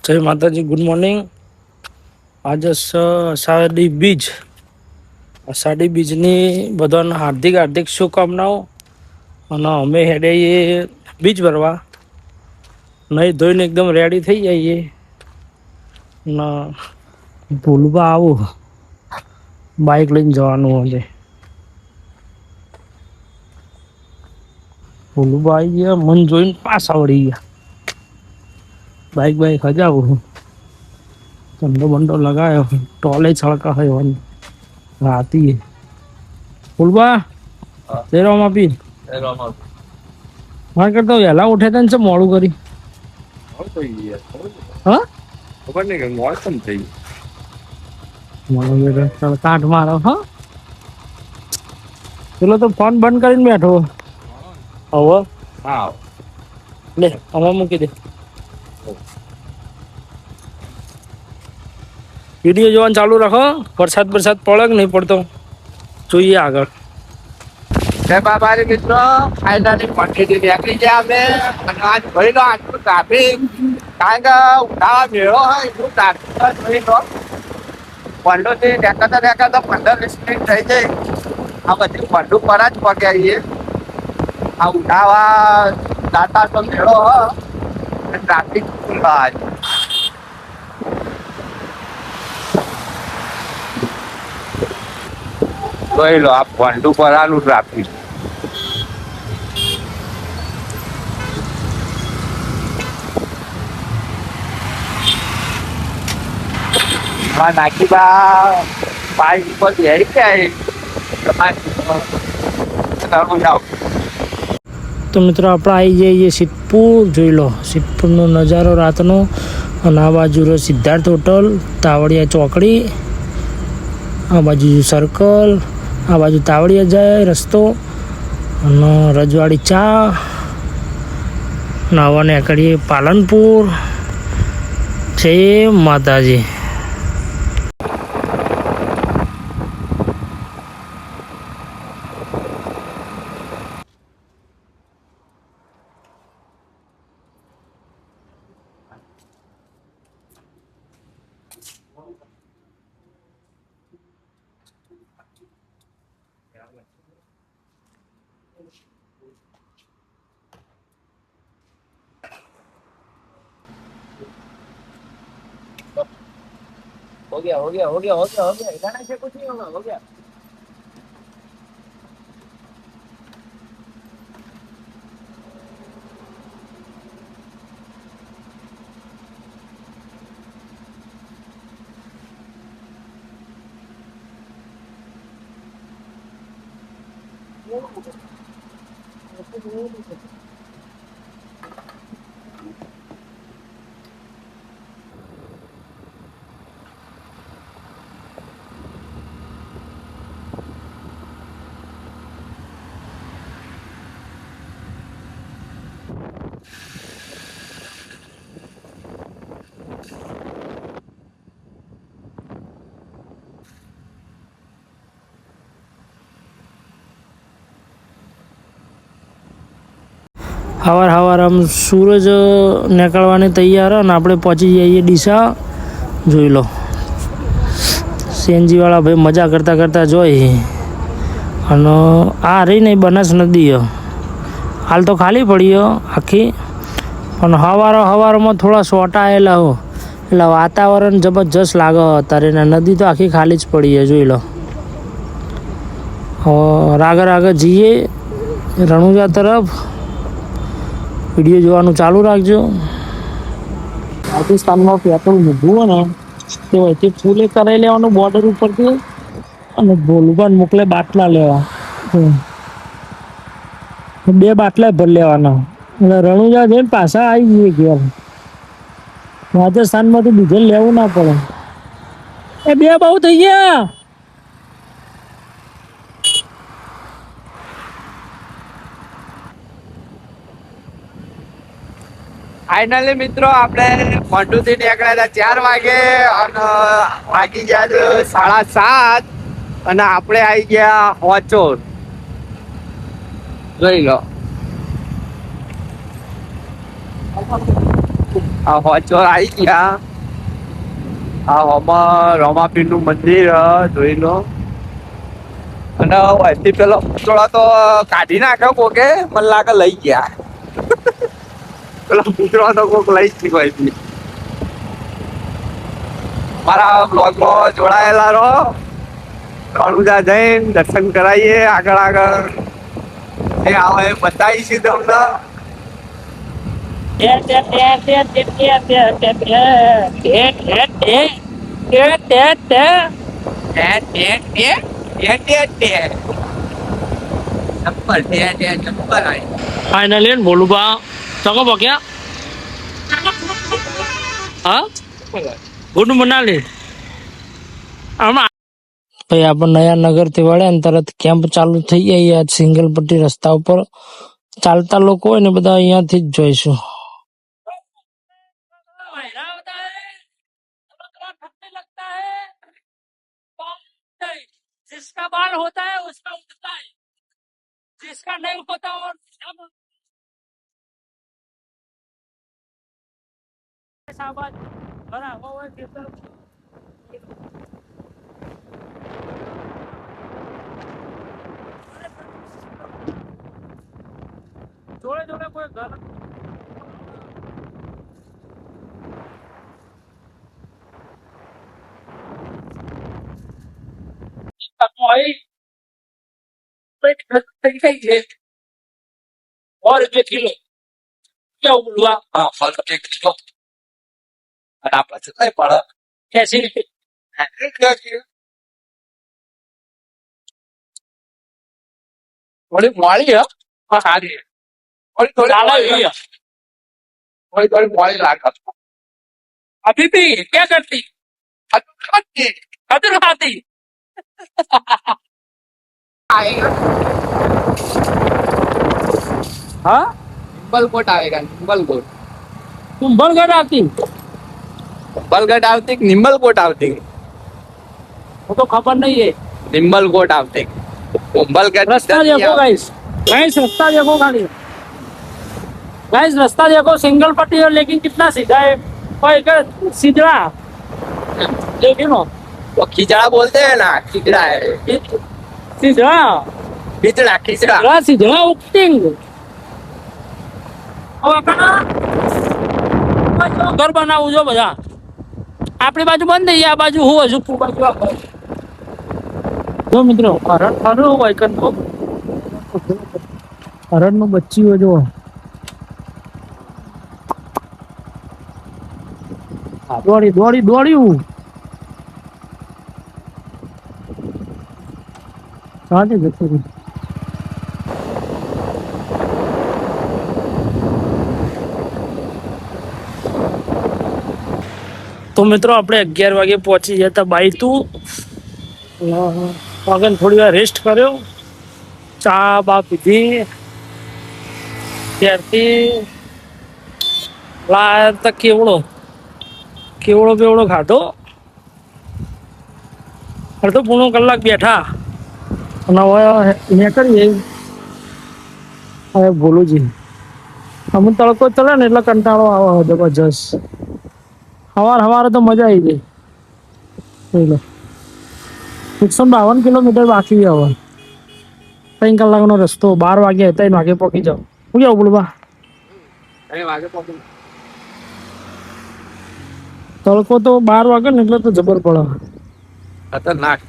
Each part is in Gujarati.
જય માતાજી, ગુડ મોર્નિંગ. આજે અષાઢી બીજ. અષાઢી બીજની બધાને હાર્દિક હાર્દિક શુભકામનાઓ. અને અમે હેડે બીજ ભરવા નહીં ધોઈને એકદમ રેડી થઈ જઈએ ના ભૂલવા આવું બાઇક લઈને જવાનું હોય. ભૂલવા આવી ગયા, મન જોઈને પાછા વળી ગયા. બાઈક હજાવું ચંડો બંડો લગાવ્યો, ટોલે છળકા હોય રાતી ફૂલબા તેરામ આપી મારે કરતા વહેલા ઉઠે તને છે મોડું કરી. હા ખબર નહીં કે મોસમ થઈ કાંઠ મારો. હા પેલો તો ફોન બંધ કરીને બેઠો. હવે હા લે આમાં મૂકી દે. વિડીયો જોવાનું ચાલુ રાખો. વરસાદ પડે કે નહીં પડતો જોઈએ આગળ. જય બાબારી મિત્રો, ફાયદાની પટ્ટીથી નીકળી ગયા અમે. અને આજ ભરી લો આટલું ટ્રાફિક, કારણ કે ઉઠાવા મેળો હોય એટલું ટ્રાફિક ભરી લો. પંડોથી દેખાતા 15-20 મિનિટ થઈ જાય. આ બધી પંડુ પર જ પગ્યા. આ ઉઠાવા દાતા તો મેળો હોય ટ્રાફિક ફૂલ આજ. જોઈ લો આ પંડુ પર આનું ટ્રાફિક. હા નાખી બા પાઇપ ઉપર બેસી ગયા. તો મિત્રો આપણે આવી જઈએ સિદ્ધપુર. જોઈ લો સિદ્ધપુરનો નજારો રાતનો. અને આ બાજુ સિદ્ધાર્થ હોટલ, તાવડિયા ચોકડી, આ બાજુ સર્કલ, આ બાજુ તાવડિયા જાય રસ્તો, અને રજવાડી ચા. નાવા નીકળીએ પાલનપુર. જય માતાજી. हो गया इधर से कुछ नहीं होगा. हो गया. સવાર આમ સૂરજ નીકળવાની તૈયાર અને આપણે પહોંચી જઈએ ડીસા. જોઈ લો સીએનજીવાળા ભાઈ મજા કરતા જોઈ. અને આ રહી નહીં બનાસ નદી, હાલ તો ખાલી પડી આખી. પણ સવારમાં થોડા સોટા આવેલા હો એટલે વાતાવરણ જબરજસ્ત લાગે અત્યારે. નદી તો આખી ખાલી જ પડી. જોઈ લો આગળ જઈએ રણુજા તરફ. વિડીયો જોવાનું ચાલુ રાખજો. પાકિસ્તાનમાં પેટ્રોલ મૂકવું હોય ને તે વહીથી ફૂલે કરાવી લેવાનું બોર્ડર ઉપરથી, અને ભોલુભાન મોકલે બાટલા લેવા. 2 બાટલા ભરી લેવાના. એટલે રણુજા જઈને પાછા આવી જઈએ ઘેર. રાજસ્થાનમાંથી ડીઝલ લેવું ના પડે. એ 2 બહુ થઈ ગયા. ફાઇનલી મિત્રો આપણે પંડુથી નીકળ્યા હતા 4 વાગે અને વાગી ગયા 7:30 અને આપણે આવી ગયા હોચોર. જોઈ લો આ હોચોર આવી ગયા. આ હોમાં રમાપીર નું મંદિર જોઈ લો. અને અહીંથી પેલો પૂતળો તો કાઢી નાખ્યો કોકે, મને લાગે લઈ ગયા. પેલો પૂતળો તો કોક લઈ જ ગયો અહીંથી. મારા બ્લોગમાં જોડાયેલા રહો. રણુજા જઈને દર્શન કરાવીએ આગળ આગળ. એ આવે બતાવીશું તમને. ફાઇનલી બોલું બા ચકો બક્યા હા ગુડ મનાલી આમાં ભાઈ આપણે નયા નગર થી વળ્યા ને તરત કેમ્પ ચાલુ થઈ જાય સિંગલ પટ્ટી રસ્તા ઉપર ચાલતા લોકો હોય ને બધા અહીંયાથી જ જોઈશું. जिसका बाल होता है उसका उठता है, जिसका नहीं होता और જોડે જોડે કોઈ ઘર और रुपये किलो क्या हुआ? हाँ फल का 1 किलो આપણા છે કઈ પડે 80 રૂપિયા થોડી મોડી હા સારી થોડી થોડી મોડી લાગે. अभी भी क्या करती खतर खाती हाँ निम्बलकोट आएगा. निम्बलकोट तुम बलगढ़ आती बलगढ़ આવતી કે નિમ્બલકોટ આવતી? वो तो खबर नहीं है. નિમ્બલકોટ આવતી. ઉંબલગઢ रास्ता देखो गाइस रास्ता देखो गाड़ी गाइस रास्ता देखो सिंगल पट्टी है लेकिन कितना सीधा है और सीधा लेकिन वो खिचड़ा बोलते हैं ना. खिचड़ा है. सीधा खिचड़ा खिचड़ा सीधा उक्टिंग ઘર બનાવું જો બધા આપણી બાજુ બંધ થઈ આ બાજુ હું હજુ બાજુ જો મિત્રો હરણ હરણ હોય કે હરણ નું બચ્ચી હોય જો દોડી દોડી દોડ્યું સાચે જતું રહ્યું. તો મિત્રો આપણે 11 વાગે પહોંચી જતા બાઈતું વાગન થોડી વાર રેસ્ટ કર્યો ચા બા પીધી ત્યારથી લાયા તા કેવડો બેવડો ખાધો અડધો પોણો કલાક બેઠા અને હવે નીકળીએ હવે ભોલુજી અમુક તડકો ચડે ને એટલે કંટાળો આવે જબરજસ્ત. સવારે તો મજા આવી ગઈ. 152 કિલોમીટર બાકી હવે 3 કલાકનો રસ્તો 12 વાગે 3 વાગે પહોંચી જાવ. શું કેવું બોલવા તડકો તો 12 વાગે ને એટલે તો જબર પડે ખતરનાક.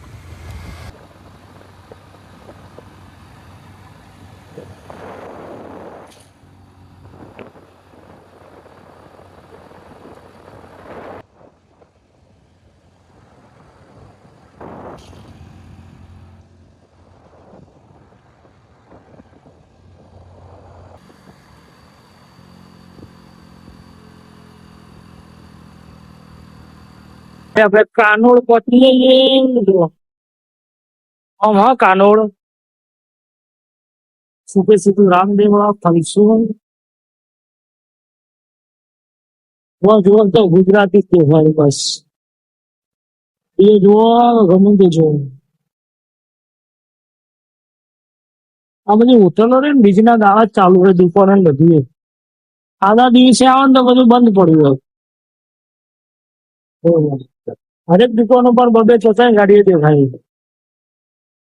આપણે કાનોડ પહોંચી જઈએ. હા કાનોડ સીધું રામદેવ ફંક્શન જુઓ તો ગુજરાતી કહેવાય બસ એ જુઓ ગમે તે જુઓ. આ બધી હોટલો ને બીજના ગાળા ચાલુ હોય દુકાન બધું આધા દિવસે આવે ને તો બધું બંધ પડ્યું હોય. હરેક દુકાનો પર બબે ચોથા ગાડીઓ દેખાય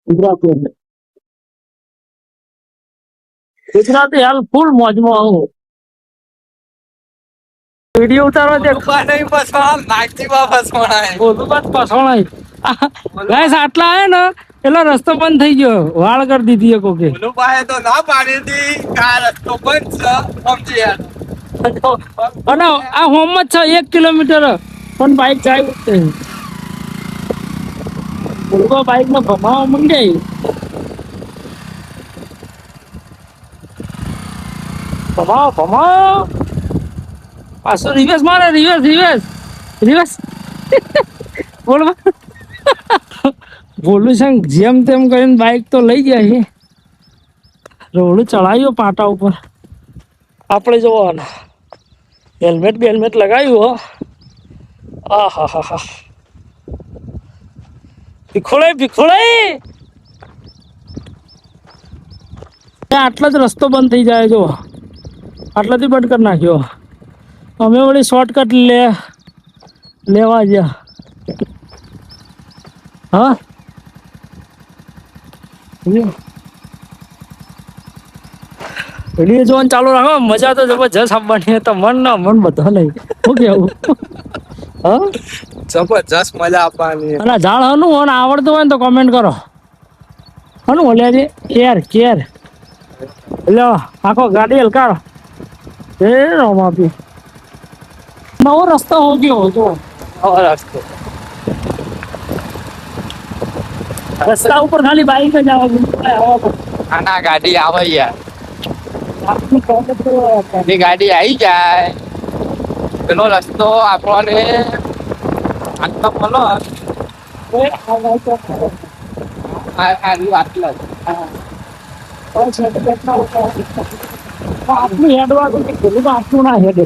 ગુજરાતી. ગુજરાતી હાલ ફૂલ મોજમાં આવું. વિડીયો ઉતારો છે નહીં ફસવાના, નાગજીમાં ફસવાના. બધું બાદ પાછળ ગાઈસ આટલા આવે ને એટલે રસ્તો બંધ થઈ ગયો, વાળ કરી દીધી કોકે. બોલું પાસે તો ના પાડી હતી કે આ રસ્તો બંધ છે, સમજી યાર. અને આ હોમ જ છે 1 કિલોમીટર, પણ બાઈક જાય જ નહીં. બોલવા બાઈક ને ભમાવા માંડ્યા. ભમાવો પાછો રિવર્સ મારે, રિવર્સ બોલવા બોલું છે જેમ તેમ કરીને બાઈક તો લઈ ગયા છે. રોડ ચડાવ્યો પાટા ઉપર, આપણે જોવાના હેલ્મેટ લગાવ્યું હો. આ હા હા હા, ભીખોડાઈ આટલા જ રસ્તો બંધ થઈ જાય. જો આટલાથી બંધ કરી નાખ્યો. અમે વળી શોર્ટકટ લેવા ગયા. હા વિડીયો જોવાનું ચાલુ રાખો, મજા તો જબરજસ્ત આવવાની. તો મન બધા નહીં શું કેવું? હા જબરજસ્ત મજા આપવાની. અને ઝાડ હનું અને આવડતું હોય ને તો કોમેન્ટ કરો. હનું ઓલ્યા છે કેર લો આખો ગાડી હલકારો. એ રોમાપી નવો રસ્તો હો ગયો. જો રસ્તા ઉપર ખાલી બાઈક જ આવે. આના ગાડી આવે યાર, એની ગાડી આવી જાય પેલો રસ્તો આપણને આટલો બોલો આટલું હેડવા આટલું ના હેડે.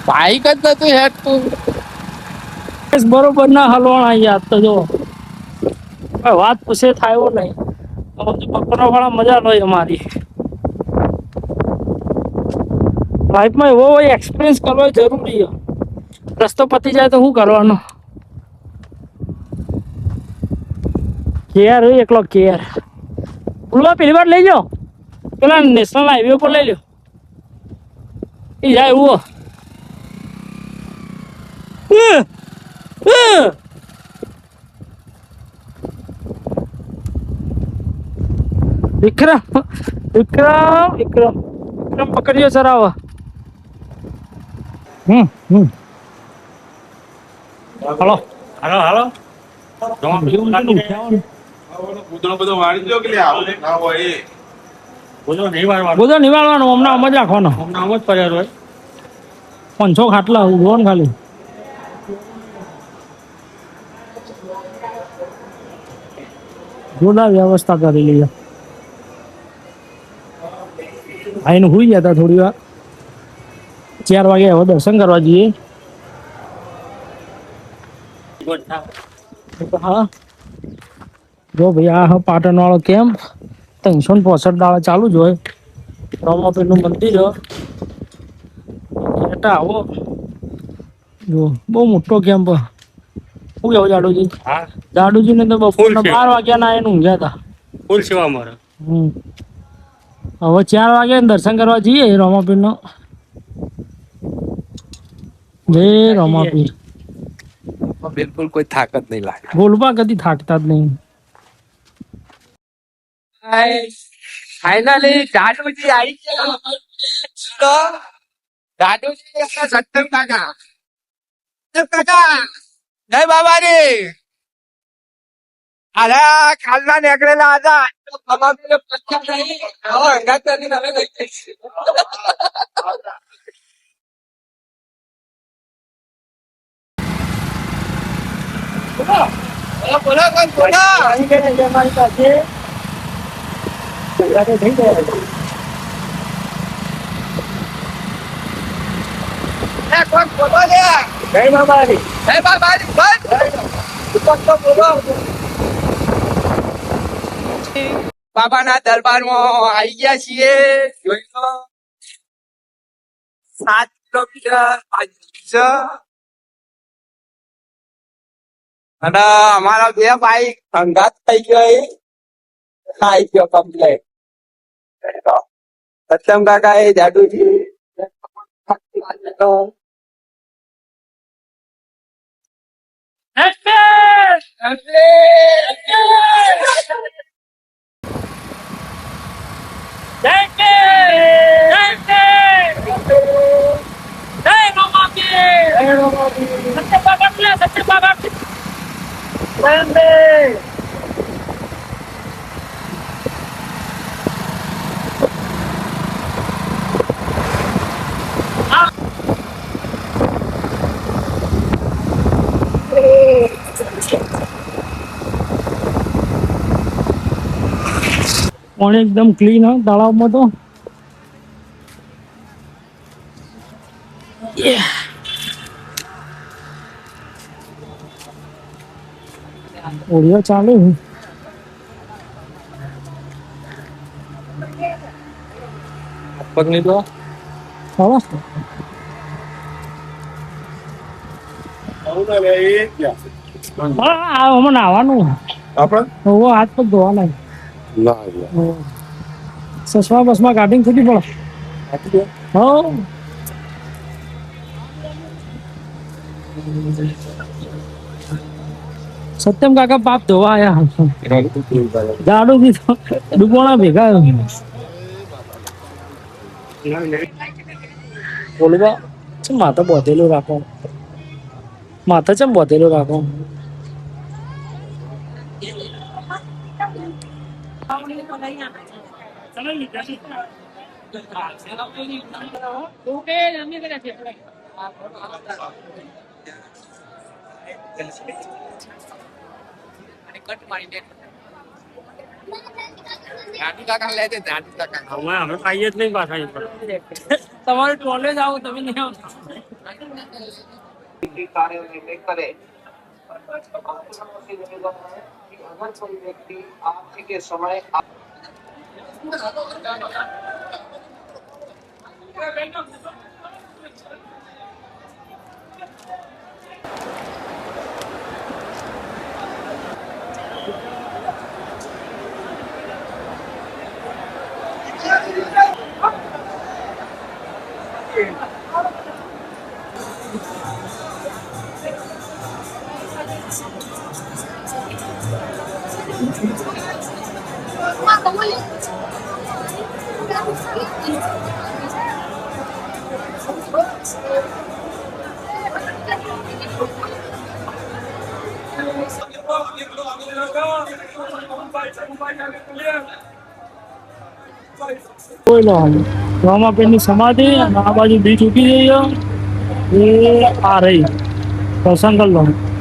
બાઈક જ નતું હેઠતું. બરોબર ના હલવાના યાદ તો જો વાત પૂછે થાય નહીં. પકડવા વાળા મજા લો અમારી લાઈફમાં. એવો એક્સપિરિયન્સ કરવો જરૂરી. રસ્તો પતી જાય તો શું કરવાનો? કેર એકલો કેર બોલવા પેલી વાર લઈ જાઓ, પેલા નેશનલ હાઈવે ઉપર લઈ લો. એ જાય એવું વિક્રમ પકડ્યો સર આવો. હાલો બધો નિવાળવાનો, હમણાં આમ જ રાખવાનો. હમણાં આમ જ પડ્યા હોય 500 ખાટલા ઉભો ને ખાલી. જોરદાર વ્યવસ્થા કરી લઈએ. આઈને હુઈ ગયા હતા થોડી વાર. 4 વાગે હવે દર્શન કરવા જઈએ. હા જો ભાઈ આ પાટણ વાળો કેમ્પ 365 દાડા ચાલુ જ હોય. રામાપીરનું મંદિર બેટા આવો જો બહુ મોટો કેમ્પ. શું કેવું જાડુજી? હા જાડુજી ને તો બપોરના 12 વાગ્યા ના એને ઊંઘ્યા હતા. ફૂલ સેવા મારે. હવે 4 વાગે દર્શન કરવા જઈએ રામાપીરનો. જય રામાપીર. બિલકુલ કોઈ થાક જ નહીં લાગે. બોલવા કદી થાકતા જ નહીં. ફાઇનલી જાડુજી આવી ગયા. જાડુજી સત્તમ કાકા જય બાબાજી. અરે કાલના નીકળેલા હતા. બોલો બાબાના દરબારમાં આવી ગયા છીએ. જોઈ લો 7 કિલોમીટર છે અને અમારા બે બાઈક અંગાત થઈ ગયો એ ખાઈ ગયો કમ્પ્લેટ સત્યમ કાકા એ જાદુજી પાણી એકદમ ક્લીન હોય તળાવમાં તો ઓડિયો ચાલુ પગની તો હવે આમાં નાવાનું આપણે હાથ પગ ધોવાના ના સસમા બસમાં કાઢીને છૂટી પડે હો સત્યમ કાકા પાપ ધોવા આયા જાડુ બી ડૂબોણા ભેગા બોલવા ચમ માથા બોધેલું રાખો માથા ચમ બોધેલું રાખો જાદુ કાકા લે છે જાદુ કાકા અમે ખાઈએ જ નહીં પાછા તમારે કોલેજ આવો તમે નહીં આવતા कार्य निर्णय करे अगर कोई व्यक्ति आपके के समय જોઈ લો રામાપીરની સમાધિ અને આ બાજુ બીચ ઉઠી જઈએ એ આ રહી દર્શન કરી લો